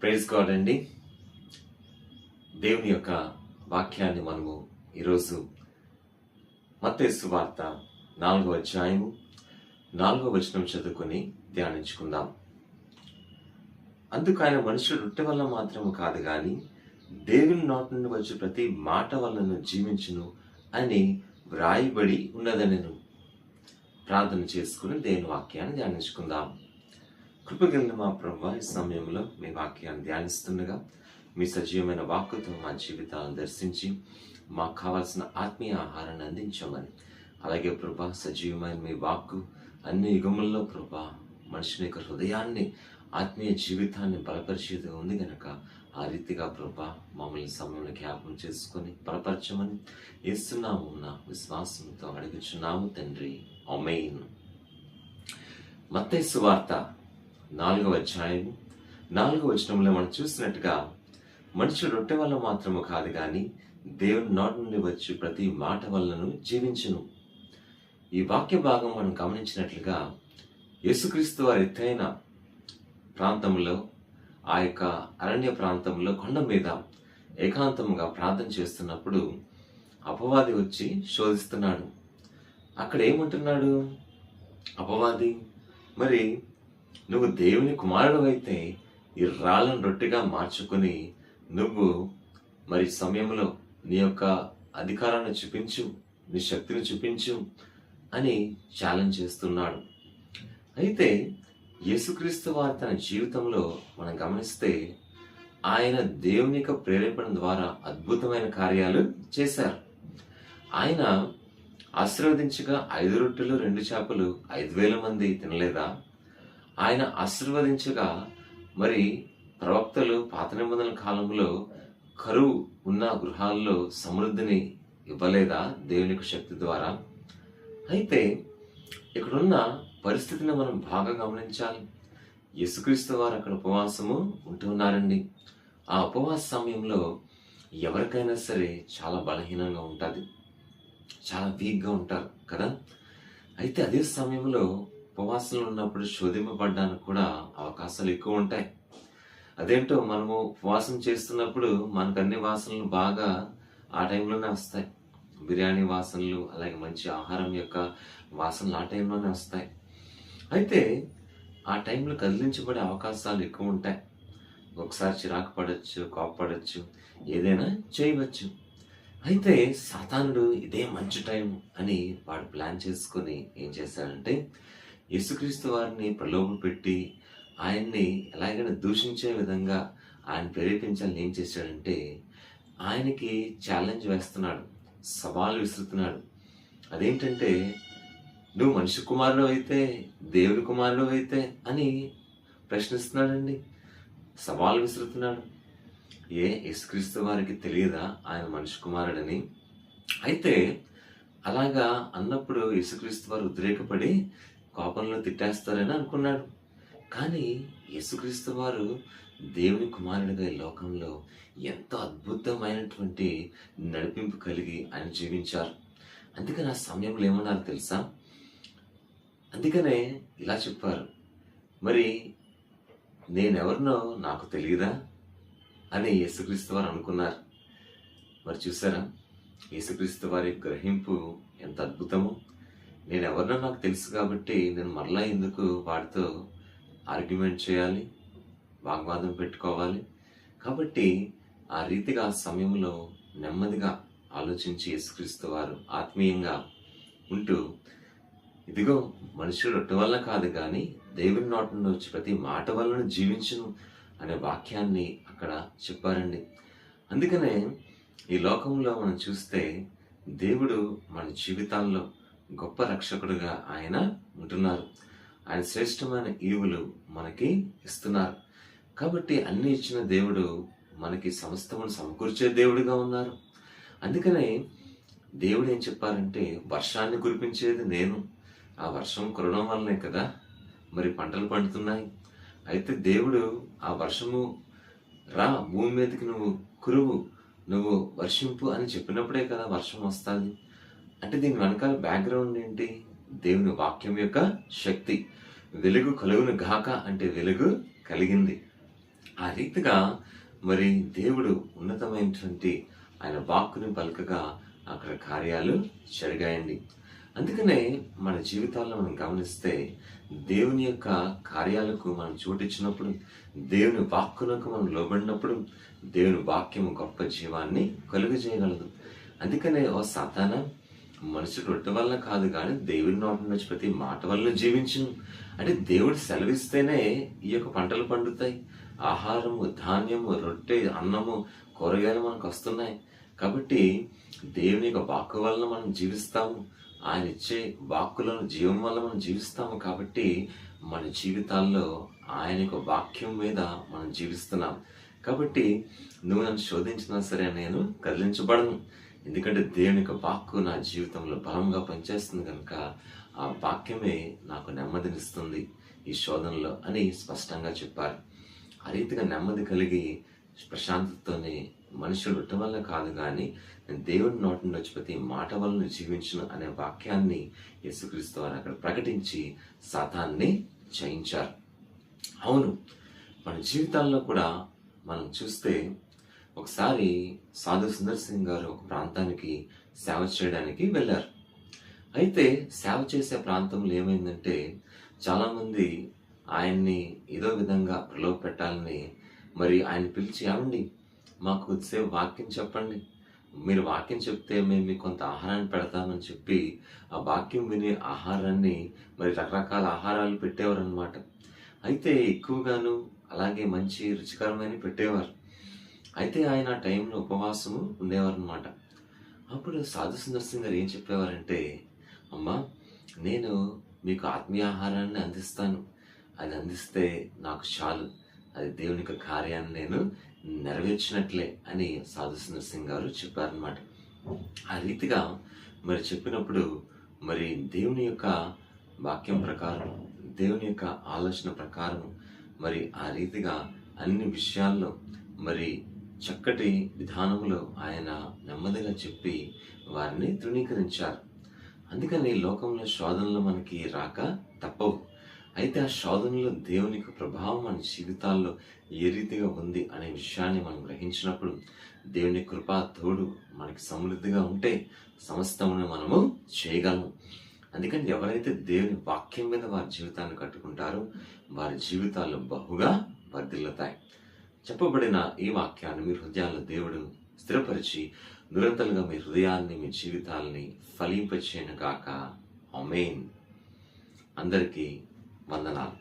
Praise God అండి. దేవుని యొక్క వాక్యాన్ని మనము ఈరోజు మత్తయి సువార్త 4వ అధ్యాయము 4వ వచనం చదువుకొని ధ్యానించుకుందాం. అందుకు ఆయన మనుషుడు రొట్టె వల్ల మాత్రము కాదు గాని దేవుని నోటి నుండి వచ్చే ప్రతి మాట వలన జీవించును అని వ్రాయబడి ఉన్నదనెను. ప్రార్థన చేసుకుని దేవుని వాక్యాన్ని ధ్యానించుకుందాం. కృపగలిగిన మా ప్రభువా, ఈ సమయంలో మీ వాక్యాన్ని ధ్యానిస్తుండగా మీ సజీవమైన వాక్కుతో మా జీవితాలను దర్శించి మాకు కావాల్సిన ఆత్మీయ ఆహారాన్ని అందించమని, అలాగే ప్రభా సజీవమైన మీ వాక్కు అన్ని యుగముల్లో ప్రభా మనిషిని యొక్క హృదయాన్ని ఆత్మీయ జీవితాన్ని బలపరిచేది ఉంది గనక ఆ రీతిగా ప్రభా మమ్మల్ని సమయంలో జ్ఞాపకం చేసుకొని బలపరచమని యేసునామమున విశ్వాసంతో అడుగుచున్నాము తండ్రి, ఆమేన్. మత్తయి సువార్త 4వ అధ్యాయము 4వ వచనంలో మనం చూసినట్టుగా మనుషుడు రొట్టె వల్ల మాత్రము కాదు గాని దేవుని నోటి నుండి వచ్చి ప్రతి మాట వలనను జీవించును. ఈ వాక్య భాగం మనం గమనించినట్లుగా యేసుక్రీస్తు వారి ఎత్తైన ప్రాంతంలో, ఆ యొక్క అరణ్య ప్రాంతంలో కొండ మీద ఏకాంతముగా ప్రార్థన చేస్తున్నప్పుడు అపవాది వచ్చి శోధిస్తున్నాడు. అక్కడ ఏమంటున్నాడు అపవాది? మరి నువ్వు దేవుని కుమారుడు అయితే ఈ రాళ్ళను రొట్టెగా మార్చుకుని నువ్వు మరి సమయంలో నీ యొక్క అధికారాన్ని చూపించు, నీ శక్తిని చూపించు అని ఛాలెంజ్ చేస్తున్నాడు. అయితే యేసుక్రీస్తు వారు తన జీవితంలో మనం గమనిస్తే ఆయన దేవుని యొక్క ప్రేరేపణ ద్వారా అద్భుతమైన కార్యాలు చేశారు. ఆయన ఆశీర్వదించగా 5 రొట్టెలు 2 చేపలు 5,000 మంది తినలేదా? ఆయన ఆశీర్వదించగా మరి ప్రవక్తలు పాత నిబంధనల కాలంలో కరువు ఉన్న గృహాల్లో సమృద్ధిని ఇవ్వలేదా దేవుని యొక్క శక్తి ద్వారా? అయితే ఇక్కడున్న పరిస్థితిని మనం బాగా గమనించాలి. యేసుక్రీస్తు వారు అక్కడ ఉపవాసము ఉంటున్నారండి. ఆ ఉపవాస సమయంలో ఎవరికైనా సరే చాలా బలహీనంగా ఉంటుంది, చాలా వీక్గా ఉంటారు కదా. అయితే అదే సమయంలో ఉపవాసంలో ఉన్నప్పుడు శోధింపబడ్డానికి కూడా అవకాశాలు ఎక్కువ ఉంటాయి. అదేంటో మనము ఉపవాసం చేస్తున్నప్పుడు మనకు అన్ని వాసనలు బాగా ఆ టైంలోనే వస్తాయి. బిర్యానీ వాసనలు, అలాగే మంచి ఆహారం యొక్క వాసనలు ఆ టైంలోనే వస్తాయి. అయితే ఆ టైంలో కదిలించబడే అవకాశాలు ఎక్కువ ఉంటాయి. ఒకసారి చిరాకు పడవచ్చు, కోపపడవచ్చు, ఏదైనా చేయవచ్చు. అయితే సాతానుడు ఇదే మంచి టైం అని వాడు ప్లాన్ చేసుకొని ఏం చేశాడంటే యేసుక్రీస్తు వారిని ప్రలోభ పెట్టి ఆయన్ని ఎలాగైనా దూషించే విధంగా ఆయన ప్రేరేపించాలని ఏం చేశాడంటే ఆయనకి ఛాలెంజ్ వేస్తున్నాడు, సవాలు విసురుతున్నాడు. అదేంటంటే నువ్వు మనిషి కుమారుడు అయితే, దేవుని కుమారుడు అయితే అని ప్రశ్నిస్తున్నాడండి, సవాలు విసురుతున్నాడు. యేసుక్రీస్తు వారికి తెలియదా ఆయన మనిషి కుమారుడని? అయితే అలాగా అన్నప్పుడు యేసుక్రీస్తు వారు ఉద్రేకపడి కోపంలో తిట్టేస్తారని అనుకున్నాడు. కానీ యేసుక్రీస్తు వారు దేవుని కుమారుడిగా ఈ లోకంలో ఎంతో అద్భుతమైనటువంటి నడిపింపు కలిగి ఆయన జీవించారు. అందుకని ఆ సమయంలో ఏమన్నారు తెలుసా? అందుకనే ఇలా చెప్పారు, మరి నేనెవరినో నాకు తెలియదా అని యేసుక్రీస్తు వారు అనుకున్నారు. మరి చూసారా యేసుక్రీస్తు వారి గ్రహింపు ఎంత అద్భుతమో. నేను ఎవరినో నాకు తెలుసు కాబట్టి నేను మరలా ఎందుకు వాడితో ఆర్గ్యుమెంట్ చేయాలి, వాగ్వాదం పెట్టుకోవాలి? కాబట్టి ఆ రీతిగా ఆ సమయంలో నెమ్మదిగా ఆలోచించి యేసుక్రీస్తు వారు ఆత్మీయంగా ఉంటూ ఇదిగో మనుషుడు రొట్టె వల్ల కాదు కానీ దేవుని నోటి నుండి వచ్చి ప్రతి మాట వలన జీవించును అనే వాక్యాన్ని అక్కడ చెప్పారండి. అందుకనే ఈ లోకంలో మనం చూస్తే దేవుడు మన జీవితాల్లో గొప్ప రక్షకుడుగా ఆయన ఉంటున్నారు. ఆయన శ్రేష్టమైన ఈవులు మనకి ఇస్తున్నారు. కాబట్టి అన్ని ఇచ్చిన దేవుడు మనకి సమస్తమును సమకూర్చే దేవుడిగా ఉన్నారు. అందుకనే దేవుడు ఏం చెప్పారంటే వర్షాన్ని కురిపించేది నేను, ఆ వర్షం కురవడం వల్లనే కదా మరి పంటలు పండుతున్నాయి. అయితే దేవుడు ఆ వర్షము రా భూమి మీదకి నువ్వు కురువు, నువ్వు వర్షింపు అని చెప్పినప్పుడే కదా వర్షం వస్తుంది. అంటే దీని వెనకాల బ్యాక్గ్రౌండ్ ఏంటి? దేవుని వాక్యం యొక్క శక్తి. వెలుగు కలుగును గాక అంటే వెలుగు కలిగింది. ఆ రీతిగా మరి దేవుడు ఉన్నతమైనటువంటి ఆయన వాక్కుని పలుకగా అక్కడ కార్యాలు జరిగాయండి. అందుకనే మన జీవితాల్లో మనం గమనిస్తే దేవుని యొక్క కార్యాలకు మనం చోటిచ్చినప్పుడు, దేవుని వాక్కునకు మనం లోబడినప్పుడు దేవుని వాక్యము గొప్ప జీవాన్ని కలుగజేయగలదు. అందుకనే ఓ సాతానా, మనుషుడు రొట్టె వల్ల కాదు కానీ దేవుని నోటి నుంచి ప్రతి మాట వల్ల జీవించును. అంటే దేవుడు సెలవిస్తేనే ఈ యొక్క పంటలు పండుతాయి. ఆహారము, ధాన్యము, రొట్టె, అన్నము, కూరగాయలు మనకు వస్తున్నాయి. కాబట్టి దేవుని యొక్క వాక్కు వలన మనం జీవిస్తాము. ఆయన ఇచ్చే వాక్కులను జీవం వల్ల మనం జీవిస్తాము. కాబట్టి మన జీవితాల్లో ఆయన యొక్క వాక్యం మీద మనం జీవిస్తున్నాం. కాబట్టి నువ్వు నన్ను శోధించినా సరే నేను కదిలించబడను. ఎందుకంటే దేవుని యొక్క వాక్కు నా జీవితంలో బలంగా పనిచేస్తుంది కనుక ఆ వాక్యమే నాకు నెమ్మదినిస్తుంది ఈ శోధనలో అని స్పష్టంగా చెప్పారు. ఆ రీతిగా నెమ్మది కలిగి ప్రశాంతతతోనే మనుషుడు రొట్టె వల్ల కాదు కానీ నేను దేవుడి నోటి నుండి వచ్చి ప్రతి మాట వలన జీవించును అనే వాక్యాన్ని యేసుక్రీస్తు వారు అక్కడ ప్రకటించి సాతాన్ని జయించారు. అవును, మన జీవితాల్లో కూడా మనం చూస్తే ఒకసారి సాధు సుందర్ సింగ్ గారు ఒక ప్రాంతానికి సేవ చేయడానికి వెళ్ళారు. అయితే సేవ చేసే ప్రాంతంలో ఏమైందంటే చాలామంది ఆయన్ని ఏదో విధంగా ప్రలోభ పెట్టాలని మరి ఆయన పిలిచి, ఏమండి మాకు కొద్దిసేపు వాక్యం చెప్పండి, మీరు వాక్యం చెప్తే మేము మీకు కొంత ఆహారాన్ని పెడతామని చెప్పి ఆ వాక్యం వినే ఆహారాన్ని మరి రకరకాల ఆహారాలు పెట్టేవారు అనమాట. అయితే ఎక్కువగాను అలాగే మంచి రుచికరమైన పెట్టేవారు. అయితే ఆయన ఆ టైంలో ఉపవాసము ఉండేవారు అనమాట. అప్పుడు సాధు సుందర్ సింగ్ గారు ఏం చెప్పేవారంటే, అమ్మా నేను మీకు ఆత్మీయ ఆహారాన్ని అందిస్తాను, అది అందిస్తే నాకు చాలు, అది దేవుని యొక్క కార్యాన్ని నేను నెరవేర్చినట్లే అని సాధు సుందర్ సింగ్ గారు చెప్పారనమాట. ఆ రీతిగా మరి చెప్పినప్పుడు మరి దేవుని యొక్క వాక్యం ప్రకారం, దేవుని యొక్క ఆలోచన ప్రకారం మరి ఆ రీతిగా అన్ని విషయాల్లో మరి చక్కటి విధానంలో ఆయన నెమ్మదిగా చెప్పి వారిని తృణీకరించారు. అందుకని లోకంలో శోధనలు మనకి రాక తప్పవు. అయితే ఆ శోధనలో దేవుని యొక్క ప్రభావం మన జీవితాల్లో ఏ రీతిగా ఉంది అనే విషయాన్ని మనం గ్రహించినప్పుడు దేవుని కృపా తోడు మనకి సమృద్ధిగా ఉంటే సమస్తమును మనము చేయగలము. అందుకని ఎవరైతే దేవుని వాక్యం మీద వారి జీవితాన్ని కట్టుకుంటారో వారి జీవితాల్లో బహుగా వర్ధిల్లుతాయి. చెప్పబడిన ఈ వాక్యాన్ని మీ హృదయాల్లో దేవుడు స్థిరపరిచి నిరంతరంగా మీ హృదయాన్ని, మీ జీవితాలని ఫలింపచేయను గాక. ఆమేన్. అందరికీ వందనాలు.